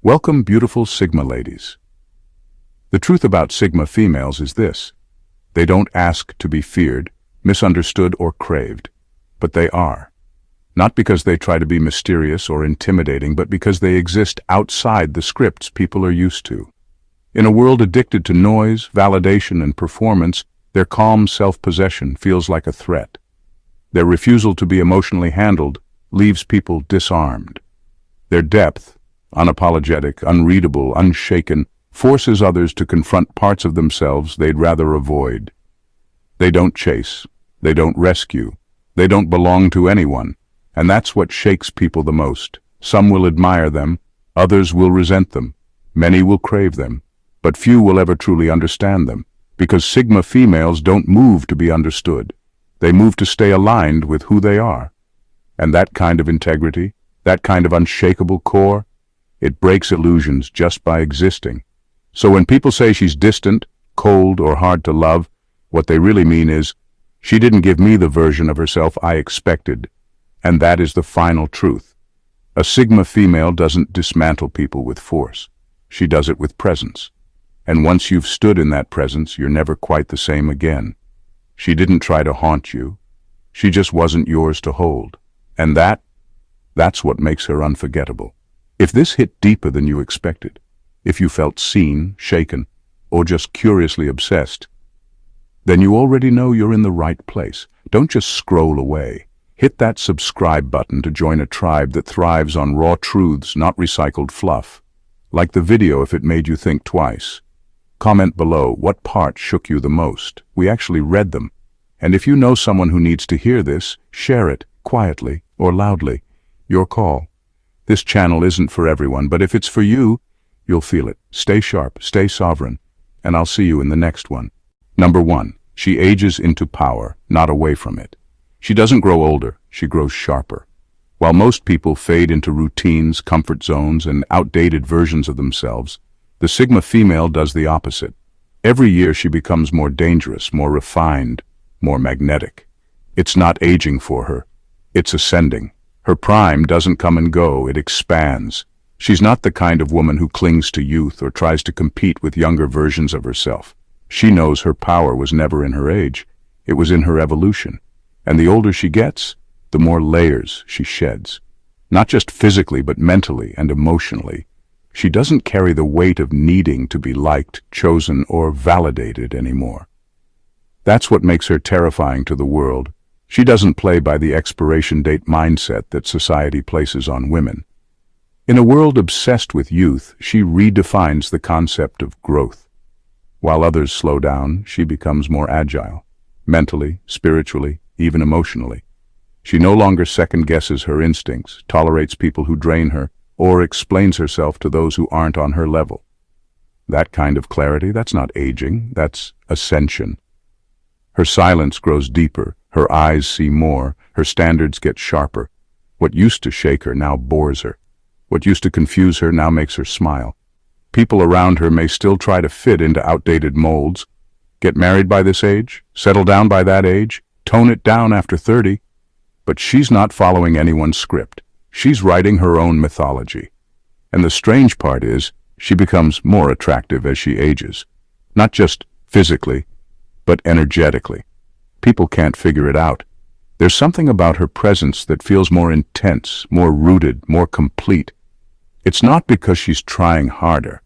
Welcome, beautiful Sigma ladies. The truth about Sigma females is this: they don't ask to be feared, misunderstood, or craved, but they are. Not because they try to be mysterious or intimidating, but because they exist outside the scripts people are used to. In a world addicted to noise, validation, and performance, their calm self-possession feels like a threat. Their refusal to be emotionally handled leaves people disarmed. Their depth, unapologetic, unreadable, unshaken, forces others to confront parts of themselves they'd rather avoid. They don't chase, they don't rescue, they don't belong to anyone, and that's what shakes people the most. Some will admire them, others will resent them, many will crave them, but few will ever truly understand them, because Sigma females don't move to be understood. They move to stay aligned with who they are. And that kind of integrity, that kind of unshakable core, it breaks illusions just by existing. So when people say she's distant, cold, or hard to love, what they really mean is, she didn't give me the version of herself I expected. And that is the final truth. A Sigma female doesn't dismantle people with force. She does it with presence. And once you've stood in that presence, you're never quite the same again. She didn't try to haunt you. She just wasn't yours to hold. And that's what makes her unforgettable. If this hit deeper than you expected, if you felt seen, shaken, or just curiously obsessed, then you already know you're in the right place. Don't just scroll away. Hit that subscribe button to join a tribe that thrives on raw truths, not recycled fluff. Like the video if it made you think twice. Comment below what part shook you the most. We actually read them. And if you know someone who needs to hear this, share it, quietly or loudly. Your call. This channel isn't for everyone, but if it's for you, you'll feel it. Stay sharp, stay sovereign, and I'll see you in the next one. Number 1. She ages into power, not away from it. She doesn't grow older, she grows sharper. While most people fade into routines, comfort zones, and outdated versions of themselves, the Sigma female does the opposite. Every year she becomes more dangerous, more refined, more magnetic. It's not aging for her, it's ascending. Her prime doesn't come and go, it expands. She's not the kind of woman who clings to youth or tries to compete with younger versions of herself. She knows her power was never in her age, it was in her evolution. And the older she gets, the more layers she sheds. Not just physically, but mentally and emotionally. She doesn't carry the weight of needing to be liked, chosen, or validated anymore. That's what makes her terrifying to the world. She doesn't play by the expiration date mindset that society places on women. In a world obsessed with youth, she redefines the concept of growth. While others slow down, she becomes more agile, mentally, spiritually, even emotionally. She no longer second-guesses her instincts, tolerates people who drain her, or explains herself to those who aren't on her level. That kind of clarity, that's not aging, that's ascension. Her silence grows deeper, her eyes see more, her standards get sharper. What used to shake her now bores her. What used to confuse her now makes her smile. People around her may still try to fit into outdated molds. Get married by this age, settle down by that age, tone it down after 30. But she's not following anyone's script. She's writing her own mythology. And the strange part is, she becomes more attractive as she ages. Not just physically, but energetically. People can't figure it out. There's something about her presence that feels more intense, more rooted, more complete. It's not because she's trying harder.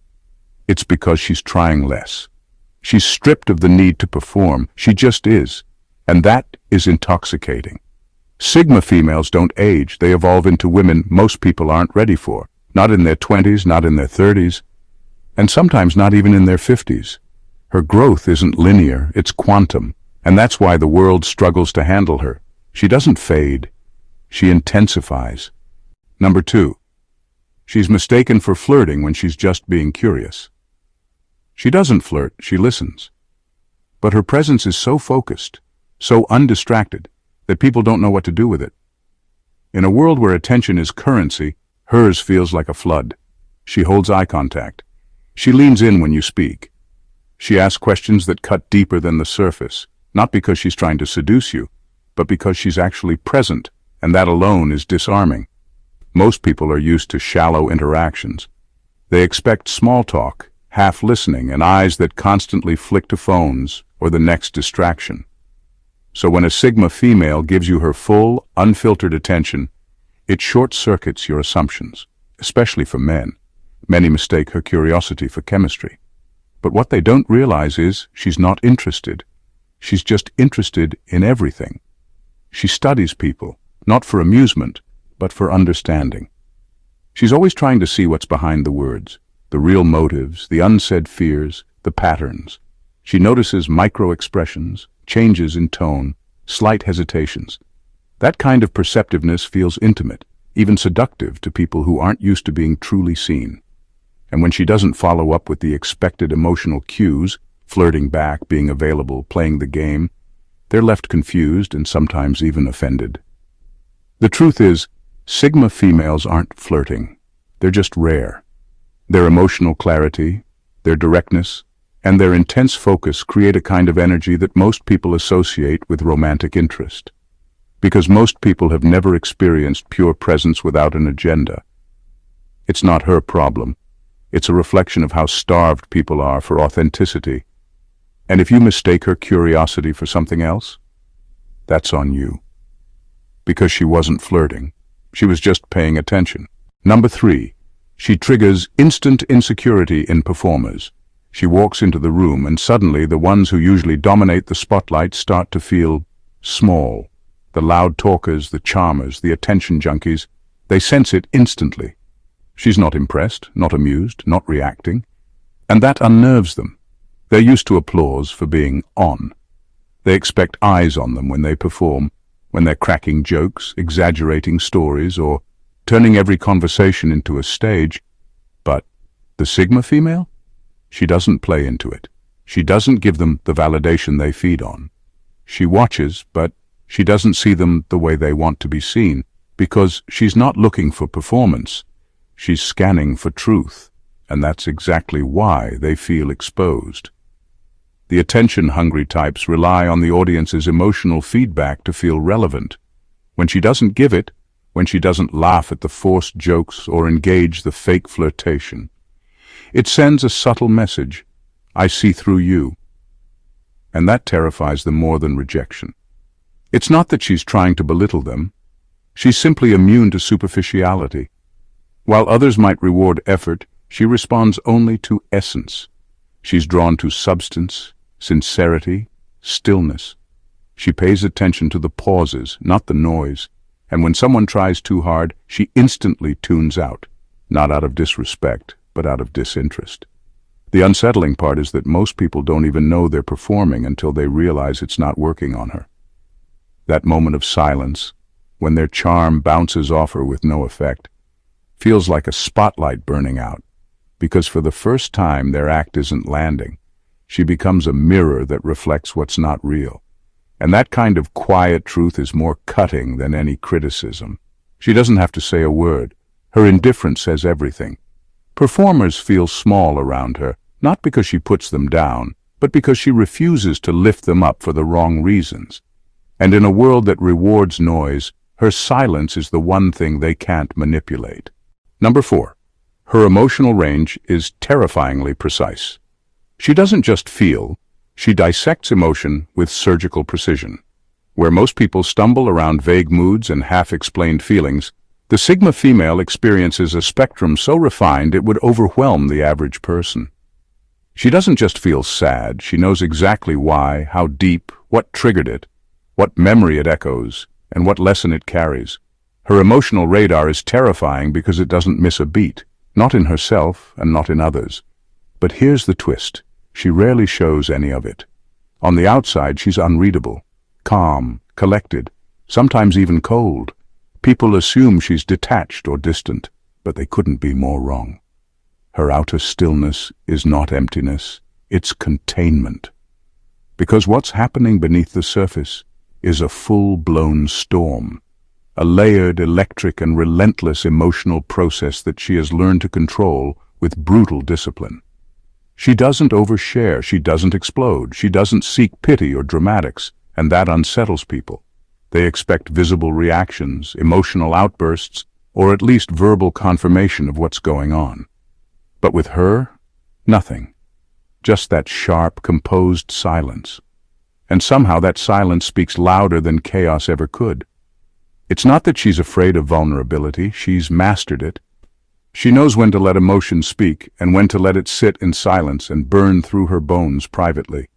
It's because she's trying less. She's stripped of the need to perform. She just is. And that is intoxicating. Sigma females don't age. They evolve into women most people aren't ready for. Not in their 20s, not in their 30s, and sometimes not even in their 50s. Her growth isn't linear, it's quantum. And that's why the world struggles to handle her. She doesn't fade. She intensifies. Number 2. She's mistaken for flirting when she's just being curious. She doesn't flirt, she listens. But her presence is so focused, so undistracted, that people don't know what to do with it. In a world where attention is currency, hers feels like a flood. She holds eye contact. She leans in when you speak. She asks questions that cut deeper than the surface. Not because she's trying to seduce you, but because she's actually present, and that alone is disarming. Most people are used to shallow interactions. They expect small talk, half listening, and eyes that constantly flick to phones or the next distraction. So when a Sigma female gives you her full, unfiltered attention, it short-circuits your assumptions, especially for men. Many mistake her curiosity for chemistry. But what they don't realize is she's not interested. She's just interested in everything. She studies people, not for amusement, but for understanding. She's always trying to see what's behind the words, the real motives, the unsaid fears, the patterns. She notices micro-expressions, changes in tone, slight hesitations. That kind of perceptiveness feels intimate, even seductive to people who aren't used to being truly seen. And when she doesn't follow up with the expected emotional cues, flirting back, being available, playing the game, they're left confused and sometimes even offended. The truth is, Sigma females aren't flirting. They're just rare. Their emotional clarity, their directness, and their intense focus create a kind of energy that most people associate with romantic interest. Because most people have never experienced pure presence without an agenda. It's not her problem. It's a reflection of how starved people are for authenticity. And if you mistake her curiosity for something else, that's on you. Because she wasn't flirting. She was just paying attention. Number 3, she triggers instant insecurity in performers. She walks into the room and suddenly the ones who usually dominate the spotlight start to feel small. The loud talkers, the charmers, the attention junkies, they sense it instantly. She's not impressed, not amused, not reacting. And that unnerves them. They're used to applause for being on. They expect eyes on them when they perform, when they're cracking jokes, exaggerating stories, or turning every conversation into a stage. But the Sigma female? She doesn't play into it. She doesn't give them the validation they feed on. She watches, but she doesn't see them the way they want to be seen, because she's not looking for performance. She's scanning for truth, and that's exactly why they feel exposed. The attention-hungry types rely on the audience's emotional feedback to feel relevant. When she doesn't give it, when she doesn't laugh at the forced jokes or engage the fake flirtation, it sends a subtle message: I see through you. And that terrifies them more than rejection. It's not that she's trying to belittle them. She's simply immune to superficiality. While others might reward effort, she responds only to essence. She's drawn to substance, sincerity, stillness. She pays attention to the pauses, not the noise. And when someone tries too hard, she instantly tunes out, not out of disrespect, but out of disinterest. The unsettling part is that most people don't even know they're performing until they realize it's not working on her. That moment of silence, when their charm bounces off her with no effect, feels like a spotlight burning out, because for the first time their act isn't landing. She becomes a mirror that reflects what's not real. And that kind of quiet truth is more cutting than any criticism. She doesn't have to say a word. Her indifference says everything. Performers feel small around her, not because she puts them down, but because she refuses to lift them up for the wrong reasons. And in a world that rewards noise, her silence is the one thing they can't manipulate. Number 4. Her emotional range is terrifyingly precise. She doesn't just feel, she dissects emotion with surgical precision. Where most people stumble around vague moods and half-explained feelings, the Sigma female experiences a spectrum so refined it would overwhelm the average person. She doesn't just feel sad, she knows exactly why, how deep, what triggered it, what memory it echoes, and what lesson it carries. Her emotional radar is terrifying because it doesn't miss a beat, not in herself and not in others. But here's the twist. She rarely shows any of it. On the outside, she's unreadable, calm, collected, sometimes even cold. People assume she's detached or distant, but they couldn't be more wrong. Her outer stillness is not emptiness, it's containment. Because what's happening beneath the surface is a full-blown storm, a layered, electric, and relentless emotional process that she has learned to control with brutal discipline. She doesn't overshare, she doesn't explode, she doesn't seek pity or dramatics, and that unsettles people. They expect visible reactions, emotional outbursts, or at least verbal confirmation of what's going on. But with her, nothing. Just that sharp, composed silence. And somehow that silence speaks louder than chaos ever could. It's not that she's afraid of vulnerability, she's mastered it. She knows when to let emotion speak and when to let it sit in silence and burn through her bones privately.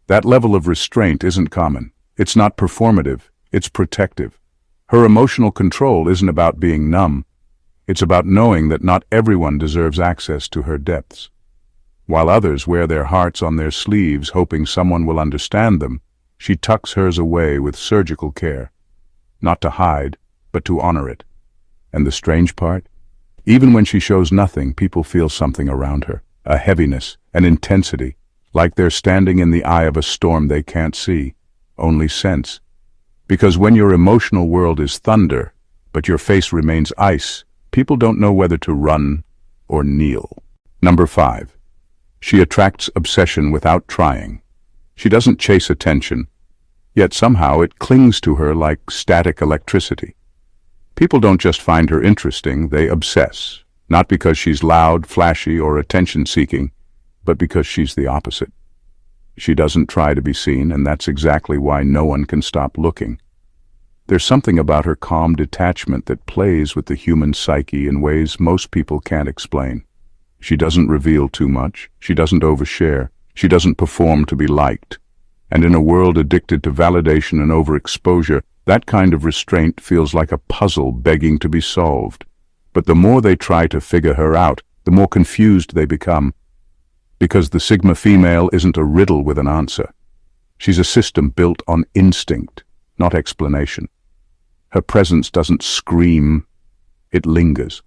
That level of restraint isn't common. It's not performative, it's protective. Her emotional control isn't about being numb. It's about knowing that not everyone deserves access to her depths. While others wear their hearts on their sleeves hoping someone will understand them, she tucks hers away with surgical care. Not to hide, but to honor it. And the strange part? Even when she shows nothing, people feel something around her. A heaviness, an intensity, like they're standing in the eye of a storm they can't see, only sense. Because when your emotional world is thunder, but your face remains ice, people don't know whether to run or kneel. Number 5. She attracts obsession without trying. She doesn't chase attention, yet somehow it clings to her like static electricity. People don't just find her interesting, they obsess, not because she's loud, flashy, or attention-seeking, but because she's the opposite. She doesn't try to be seen, and that's exactly why no one can stop looking. There's something about her calm detachment that plays with the human psyche in ways most people can't explain. She doesn't reveal too much, she doesn't overshare, she doesn't perform to be liked. And in a world addicted to validation and overexposure, that kind of restraint feels like a puzzle begging to be solved. But the more they try to figure her out, the more confused they become. Because the Sigma female isn't a riddle with an answer. She's a system built on instinct, not explanation. Her presence doesn't scream, it lingers.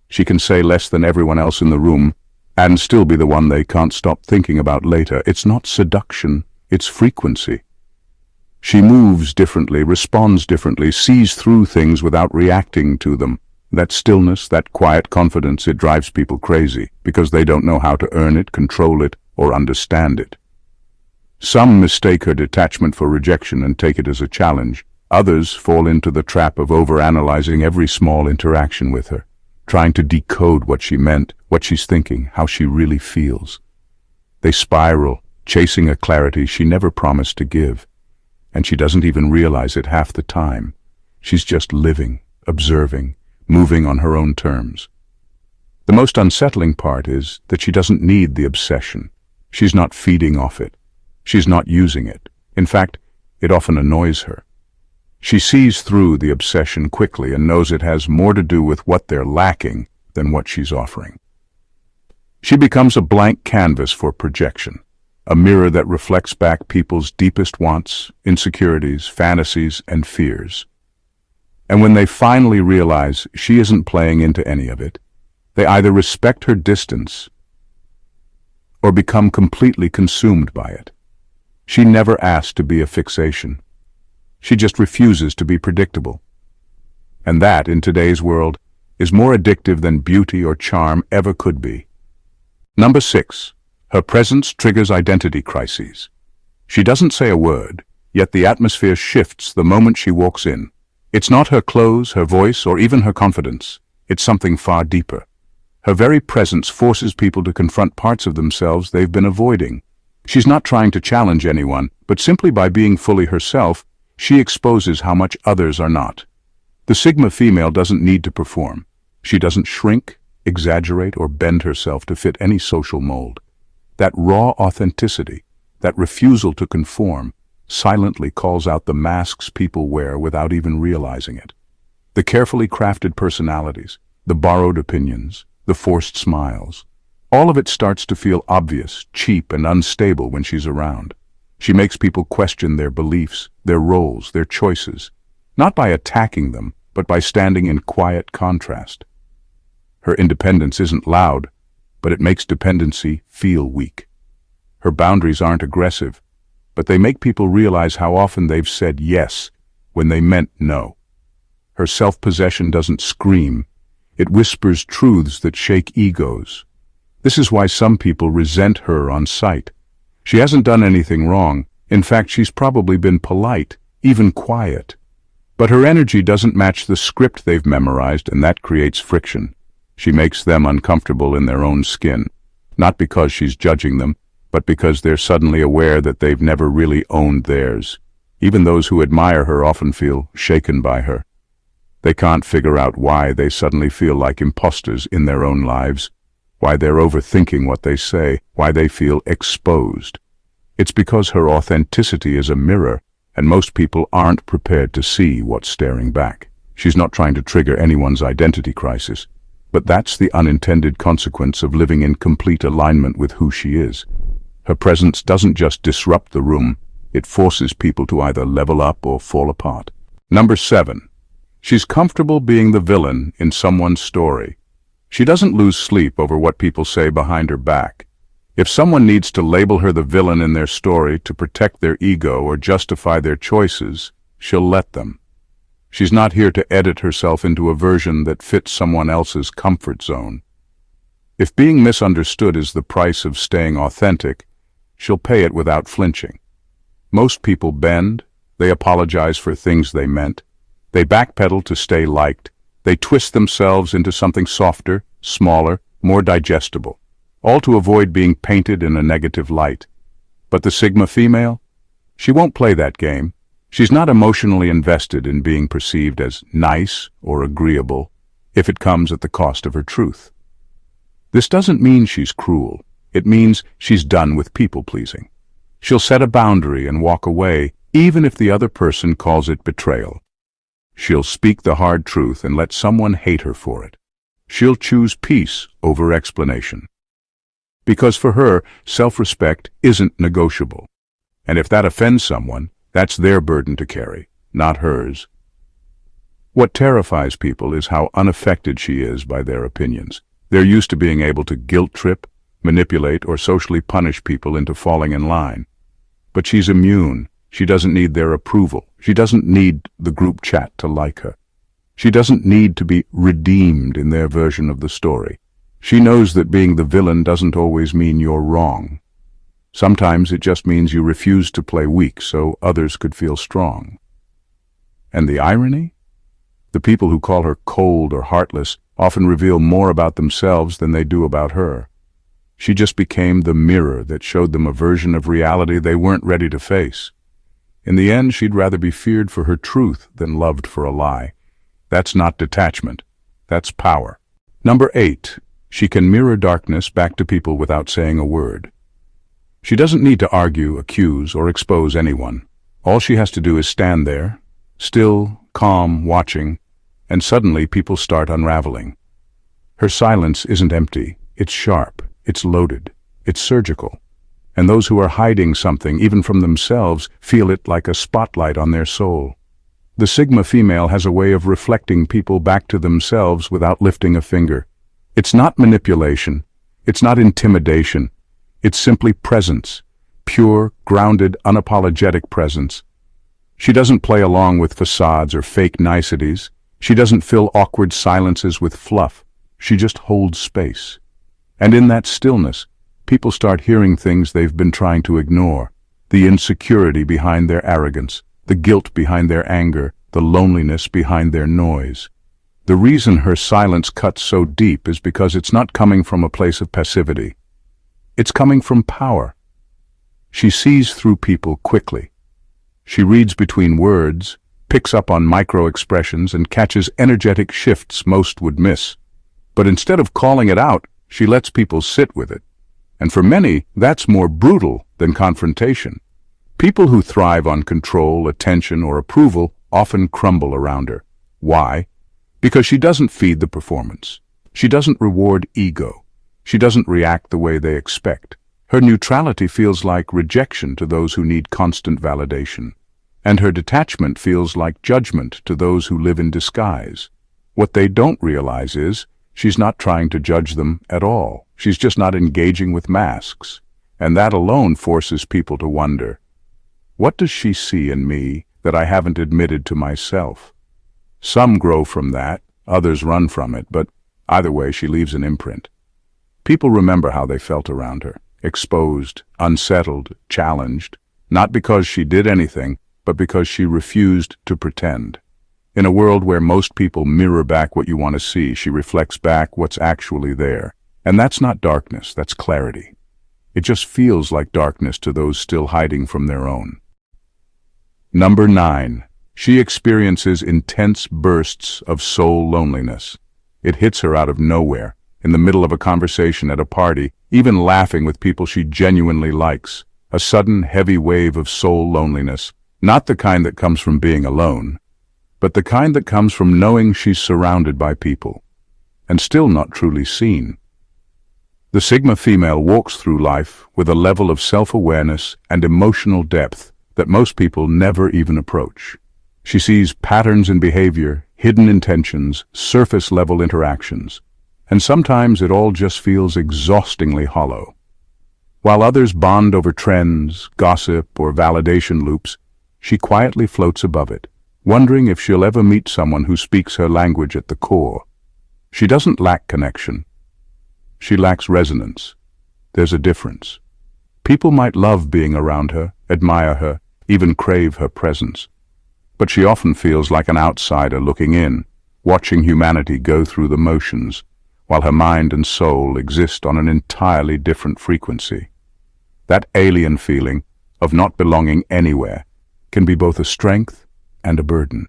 She can say less than everyone else in the room, and still be the one they can't stop thinking about later. It's not seduction, it's frequency. She moves differently, responds differently, sees through things without reacting to them. That stillness, that quiet confidence, it drives people crazy, because they don't know how to earn it, control it, or understand it. Some mistake her detachment for rejection and take it as a challenge. Others fall into the trap of overanalyzing every small interaction with her, trying to decode what she meant, what she's thinking, how she really feels. They spiral, chasing a clarity she never promised to give. And she doesn't even realize it half the time. She's just living, observing, moving on her own terms. The most unsettling part is that she doesn't need the obsession. She's not feeding off it. She's not using it. In fact, it often annoys her. She sees through the obsession quickly and knows it has more to do with what they're lacking than what she's offering. She becomes a blank canvas for projection. A mirror that reflects back people's deepest wants, insecurities, fantasies, and fears. And when they finally realize she isn't playing into any of it, they either respect her distance or become completely consumed by it. She never asked to be a fixation. She just refuses to be predictable. And that, in today's world, is more addictive than beauty or charm ever could be. Number 6. Her presence triggers identity crises. She doesn't say a word, yet the atmosphere shifts the moment she walks in. It's not her clothes, her voice, or even her confidence. It's something far deeper. Her very presence forces people to confront parts of themselves they've been avoiding. She's not trying to challenge anyone, but simply by being fully herself, she exposes how much others are not. The Sigma female doesn't need to perform. She doesn't shrink, exaggerate, or bend herself to fit any social mold. That raw authenticity, that refusal to conform, silently calls out the masks people wear without even realizing it. The carefully crafted personalities, the borrowed opinions, the forced smiles. All of it starts to feel obvious, cheap, and unstable when she's around. She makes people question their beliefs, their roles, their choices, not by attacking them, but by standing in quiet contrast. Her independence isn't loud, but it makes dependency feel weak. Her boundaries aren't aggressive, but they make people realize how often they've said yes when they meant no. Her self-possession doesn't scream, it whispers truths that shake egos. This is why some people resent her on sight. She hasn't done anything wrong. In fact, she's probably been polite, even quiet. But her energy doesn't match the script they've memorized, and that creates friction. She makes them uncomfortable in their own skin, not because she's judging them, but because they're suddenly aware that they've never really owned theirs. Even those who admire her often feel shaken by her. They can't figure out why they suddenly feel like imposters in their own lives, why they're overthinking what they say, why they feel exposed. It's because her authenticity is a mirror, and most people aren't prepared to see what's staring back. She's not trying to trigger anyone's identity crisis, but that's the unintended consequence of living in complete alignment with who she is. Her presence doesn't just disrupt the room, it forces people to either level up or fall apart. Number 7. She's comfortable being the villain in someone's story. She doesn't lose sleep over what people say behind her back. If someone needs to label her the villain in their story to protect their ego or justify their choices, she'll let them. She's not here to edit herself into a version that fits someone else's comfort zone. If being misunderstood is the price of staying authentic, she'll pay it without flinching. Most people bend, they apologize for things they meant, they backpedal to stay liked, they twist themselves into something softer, smaller, more digestible, all to avoid being painted in a negative light. But the Sigma female? She won't play that game. She's not emotionally invested in being perceived as nice or agreeable if it comes at the cost of her truth. This doesn't mean she's cruel. It means she's done with people-pleasing. She'll set a boundary and walk away, even if the other person calls it betrayal. She'll speak the hard truth and let someone hate her for it. She'll choose peace over explanation. Because for her, self-respect isn't negotiable. And if that offends someone, that's their burden to carry, not hers. What terrifies people is how unaffected she is by their opinions. They're used to being able to guilt-trip, manipulate, or socially punish people into falling in line. But she's immune. She doesn't need their approval. She doesn't need the group chat to like her. She doesn't need to be redeemed in their version of the story. She knows that being the villain doesn't always mean you're wrong. Sometimes it just means you refuse to play weak so others could feel strong. And the irony? The people who call her cold or heartless often reveal more about themselves than they do about her. She just became the mirror that showed them a version of reality they weren't ready to face. In the end, she'd rather be feared for her truth than loved for a lie. That's not detachment. That's power. Number 8. She can mirror darkness back to people without saying a word. She doesn't need to argue, accuse, or expose anyone. All she has to do is stand there, still, calm, watching, and suddenly people start unraveling. Her silence isn't empty. It's sharp. It's loaded. It's surgical. And those who are hiding something, even from themselves, feel it like a spotlight on their soul. The Sigma female has a way of reflecting people back to themselves without lifting a finger. It's not manipulation. It's not intimidation. It's simply presence. Pure, grounded, unapologetic presence. She doesn't play along with facades or fake niceties. She doesn't fill awkward silences with fluff. She just holds space. And in that stillness, people start hearing things they've been trying to ignore. The insecurity behind their arrogance, the guilt behind their anger, the loneliness behind their noise. The reason her silence cuts so deep is because it's not coming from a place of passivity. It's coming from power. She sees through people quickly. She reads between words, picks up on micro-expressions, and catches energetic shifts most would miss. But instead of calling it out, she lets people sit with it. And for many, that's more brutal than confrontation. People who thrive on control, attention, or approval often crumble around her. Why? Because she doesn't feed the performance. She doesn't reward ego. She doesn't react the way they expect. Her neutrality feels like rejection to those who need constant validation. And her detachment feels like judgment to those who live in disguise. What they don't realize is, she's not trying to judge them at all. She's just not engaging with masks. And that alone forces people to wonder, what does she see in me that I haven't admitted to myself? Some grow from that, others run from it, but either way she leaves an imprint. People remember how they felt around her, exposed, unsettled, challenged, not because she did anything, but because she refused to pretend. In a world where most people mirror back what you want to see, she reflects back what's actually there. And that's not darkness, that's clarity. It just feels like darkness to those still hiding from their own. Number 9. She experiences intense bursts of soul loneliness. It hits her out of nowhere, in the middle of a conversation at a party, even laughing with people she genuinely likes. A sudden, heavy wave of soul loneliness, not the kind that comes from being alone, but the kind that comes from knowing she's surrounded by people, and still not truly seen. The Sigma female walks through life with a level of self-awareness and emotional depth that most people never even approach. She sees patterns in behavior, hidden intentions, surface-level interactions, and sometimes it all just feels exhaustingly hollow. While others bond over trends, gossip, or validation loops, she quietly floats above it, wondering if she'll ever meet someone who speaks her language at the core. She doesn't lack connection. She lacks resonance. There's a difference. People might love being around her, admire her, even crave her presence. But she often feels like an outsider looking in, watching humanity go through the motions, while her mind and soul exist on an entirely different frequency. That alien feeling of not belonging anywhere can be both a strength and a burden.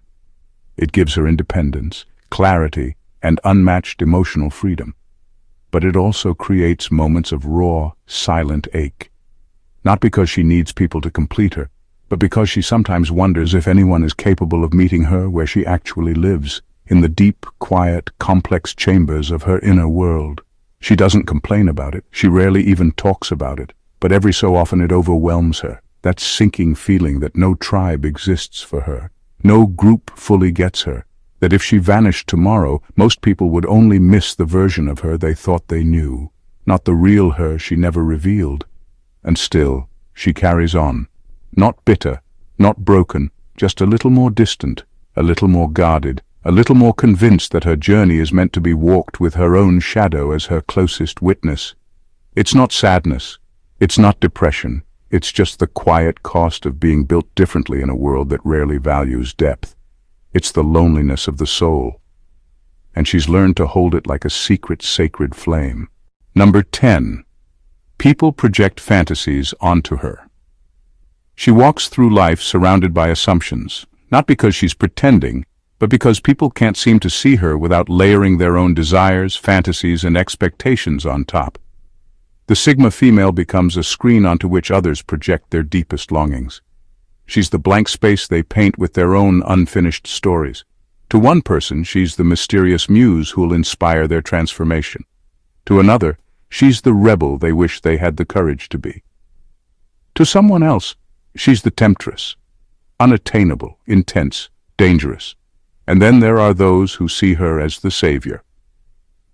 It gives her independence, clarity, and unmatched emotional freedom. But it also creates moments of raw, silent ache. Not because she needs people to complete her, but because she sometimes wonders if anyone is capable of meeting her where she actually lives, in the deep, quiet, complex chambers of her inner world. She doesn't complain about it, she rarely even talks about it, but every so often it overwhelms her, that sinking feeling that no tribe exists for her. No group fully gets her, that if she vanished tomorrow, most people would only miss the version of her they thought they knew, not the real her she never revealed. And still, she carries on. Not bitter, not broken, just a little more distant, a little more guarded, a little more convinced that her journey is meant to be walked with her own shadow as her closest witness. It's not sadness, it's not depression. It's just the quiet cost of being built differently in a world that rarely values depth. It's the loneliness of the soul. And she's learned to hold it like a secret, sacred flame. Number 10. People project fantasies onto her. She walks through life surrounded by assumptions, not because she's pretending, but because people can't seem to see her without layering their own desires, fantasies, and expectations on top. The Sigma female becomes a screen onto which others project their deepest longings. She's the blank space they paint with their own unfinished stories. To one person, she's the mysterious muse who'll inspire their transformation. To another, she's the rebel they wish they had the courage to be. To someone else, she's the temptress, unattainable, intense, dangerous. And then there are those who see her as the savior,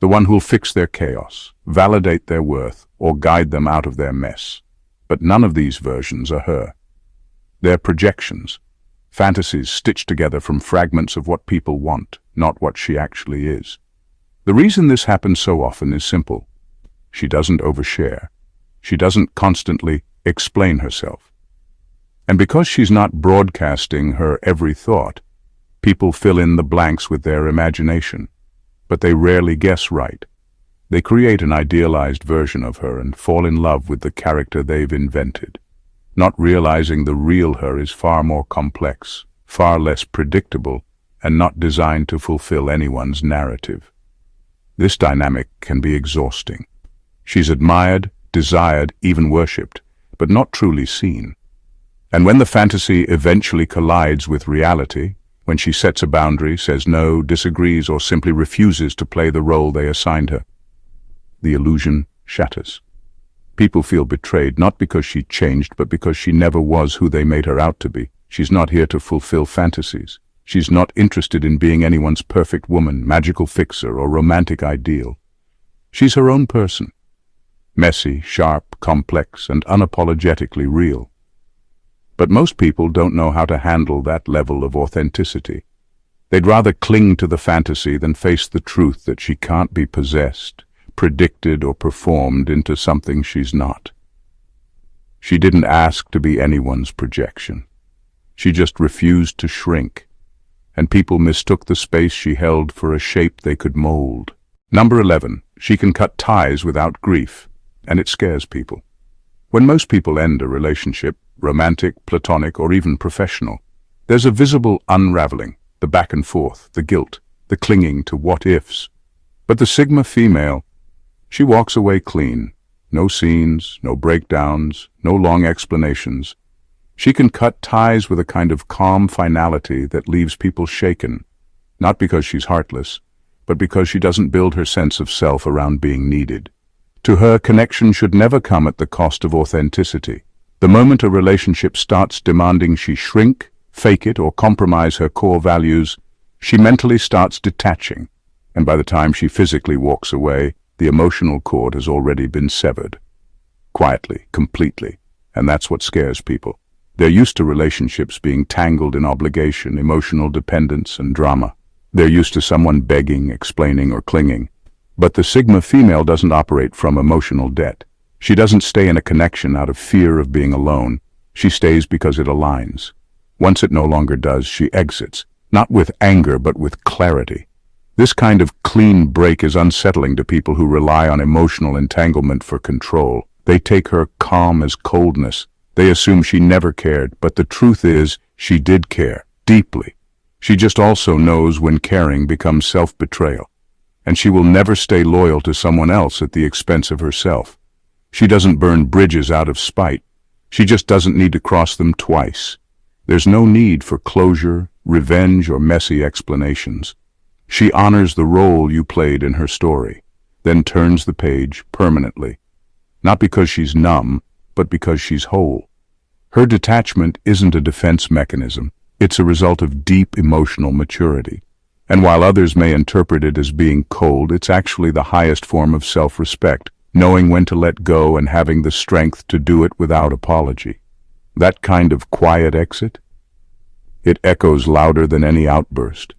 the one who'll fix their chaos, validate their worth, or guide them out of their mess. But none of these versions are her. They're projections, fantasies stitched together from fragments of what people want, not what she actually is. The reason this happens so often is simple. She doesn't overshare. She doesn't constantly explain herself. And because she's not broadcasting her every thought, people fill in the blanks with their imagination. But they rarely guess right. They create an idealized version of her and fall in love with the character they've invented, not realizing the real her is far more complex, far less predictable, and not designed to fulfill anyone's narrative. This dynamic can be exhausting. She's admired, desired, even worshipped, but not truly seen. And when the fantasy eventually collides with reality, when she sets a boundary, says no, disagrees, or simply refuses to play the role they assigned her, the illusion shatters. People feel betrayed, not because she changed, but because she never was who they made her out to be. She's not here to fulfill fantasies. She's not interested in being anyone's perfect woman, magical fixer, or romantic ideal. She's her own person. Messy, sharp, complex, and unapologetically real. But most people don't know how to handle that level of authenticity. They'd rather cling to the fantasy than face the truth that she can't be possessed, predicted, or performed into something she's not. She didn't ask to be anyone's projection. She just refused to shrink. and people mistook the space she held for a shape they could mold. Number 11. She can cut ties without grief, and it scares people. When most people end a relationship, romantic, platonic, or even professional, there's a visible unraveling, the back and forth, the guilt, the clinging to what-ifs. But the Sigma female, she walks away clean. No scenes, no breakdowns, no long explanations. She can cut ties with a kind of calm finality that leaves people shaken, not because she's heartless, but because she doesn't build her sense of self around being needed. To her, connection should never come at the cost of authenticity. The moment a relationship starts demanding she shrink, fake it, or compromise her core values, she mentally starts detaching, and by the time she physically walks away, the emotional cord has already been severed. Quietly, completely, and that's what scares people. They're used to relationships being tangled in obligation, emotional dependence, and drama. They're used to someone begging, explaining, or clinging. But the Sigma female doesn't operate from emotional debt. She doesn't stay in a connection out of fear of being alone. She stays because it aligns. Once it no longer does, she exits, not with anger but with clarity. This kind of clean break is unsettling to people who rely on emotional entanglement for control. They take her calm as coldness. They assume she never cared, but the truth is, she did care, deeply. She just also knows when caring becomes self-betrayal. And she will never stay loyal to someone else at the expense of herself. She doesn't burn bridges out of spite. She just doesn't need to cross them twice. There's no need for closure, revenge, or messy explanations. She honors the role you played in her story, then turns the page permanently. Not because she's numb, but because she's whole. Her detachment isn't a defense mechanism. It's a result of deep emotional maturity. And while others may interpret it as being cold, it's actually the highest form of self-respect, knowing when to let go and having the strength to do it without apology. That kind of quiet exit, it echoes louder than any outburst,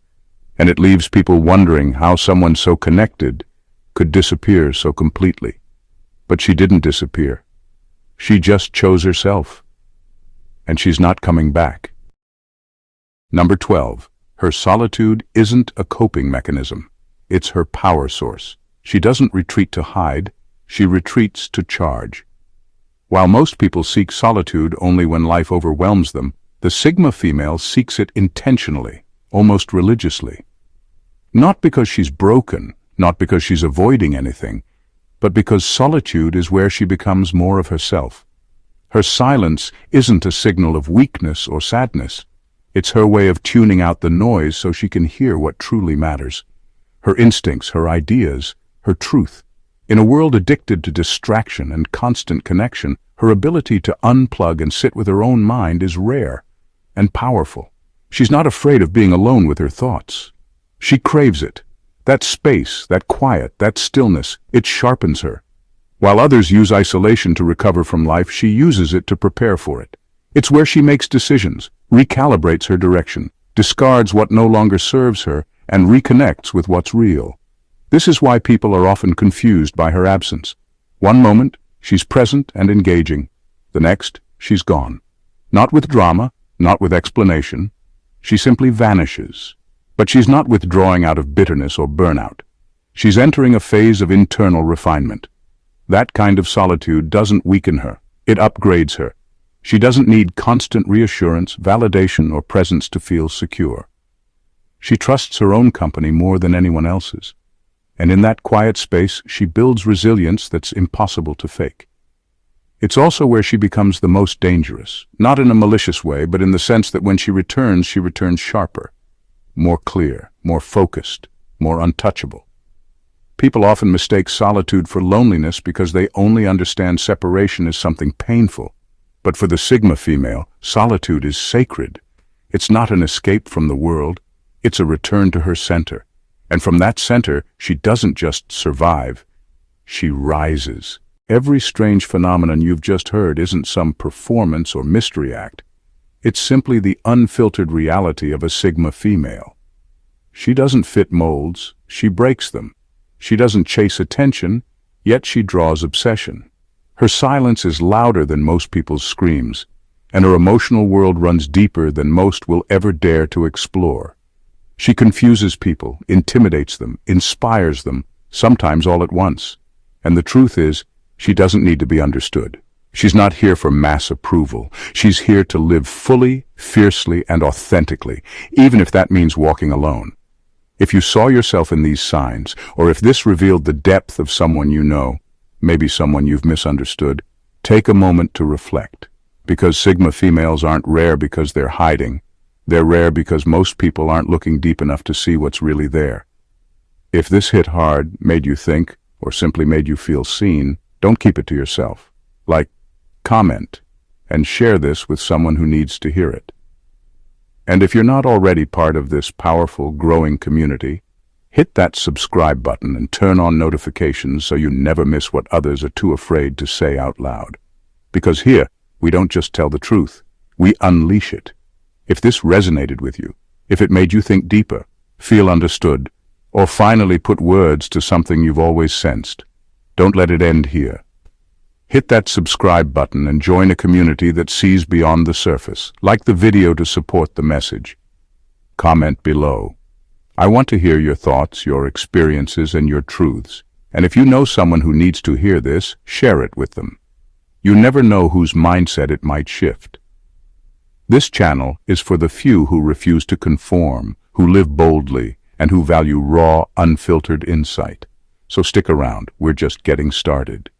and it leaves people wondering how someone so connected could disappear so completely. But she didn't disappear. She just chose herself, and she's not coming back. Number 12. Her solitude isn't a coping mechanism. It's her power source. She doesn't retreat to hide, she retreats to charge. While most people seek solitude only when life overwhelms them, the Sigma female seeks it intentionally, almost religiously. Not because she's broken, not because she's avoiding anything, but because solitude is where she becomes more of herself. Her silence isn't a signal of weakness or sadness. It's her way of tuning out the noise so she can hear what truly matters. Her instincts, her ideas, her truth. In a world addicted to distraction and constant connection, her ability to unplug and sit with her own mind is rare and powerful. She's not afraid of being alone with her thoughts. She craves it. That space, that quiet, that stillness, it sharpens her. While others use isolation to recover from life, she uses it to prepare for it. It's where she makes decisions, recalibrates her direction, discards what no longer serves her, and reconnects with what's real. This is why people are often confused by her absence. One moment, she's present and engaging. The next, she's gone. Not with drama, not with explanation. She simply vanishes. But she's not withdrawing out of bitterness or burnout. She's entering a phase of internal refinement. That kind of solitude doesn't weaken her. It upgrades her. She doesn't need constant reassurance, validation, or presence to feel secure. She trusts her own company more than anyone else's. And in that quiet space, she builds resilience that's impossible to fake. It's also where she becomes the most dangerous, not in a malicious way, but in the sense that when she returns sharper, more clear, more focused, more untouchable. People often mistake solitude for loneliness because they only understand separation as something painful. But for the Sigma female, solitude is sacred. It's not an escape from the world, it's a return to her center. And from that center, she doesn't just survive, she rises. Every strange phenomenon you've just heard isn't some performance or mystery act. It's simply the unfiltered reality of a Sigma female. She doesn't fit molds, she breaks them. She doesn't chase attention, yet she draws obsession. Her silence is louder than most people's screams, and her emotional world runs deeper than most will ever dare to explore. She confuses people, intimidates them, inspires them, sometimes all at once. And the truth is, she doesn't need to be understood. She's not here for mass approval. She's here to live fully, fiercely, and authentically, even if that means walking alone. If you saw yourself in these signs, or if this revealed the depth of someone you know, maybe someone you've misunderstood, take a moment to reflect. Because Sigma females aren't rare because they're hiding. They're rare because most people aren't looking deep enough to see what's really there. If this hit hard, made you think, or simply made you feel seen, don't keep it to yourself. Comment, and share this with someone who needs to hear it. And if you're not already part of this powerful, growing community, hit that subscribe button and turn on notifications so you never miss what others are too afraid to say out loud. Because here, we don't just tell the truth, we unleash it. If this resonated with you, if it made you think deeper, feel understood, or finally put words to something you've always sensed, don't let it end here. Hit that subscribe button and join a community that sees beyond the surface. Like the video to support the message. Comment below. I want to hear your thoughts, your experiences, and your truths. And if you know someone who needs to hear this, share it with them. You never know whose mindset it might shift. This channel is for the few who refuse to conform, who live boldly, and who value raw, unfiltered insight. So stick around, we're just getting started.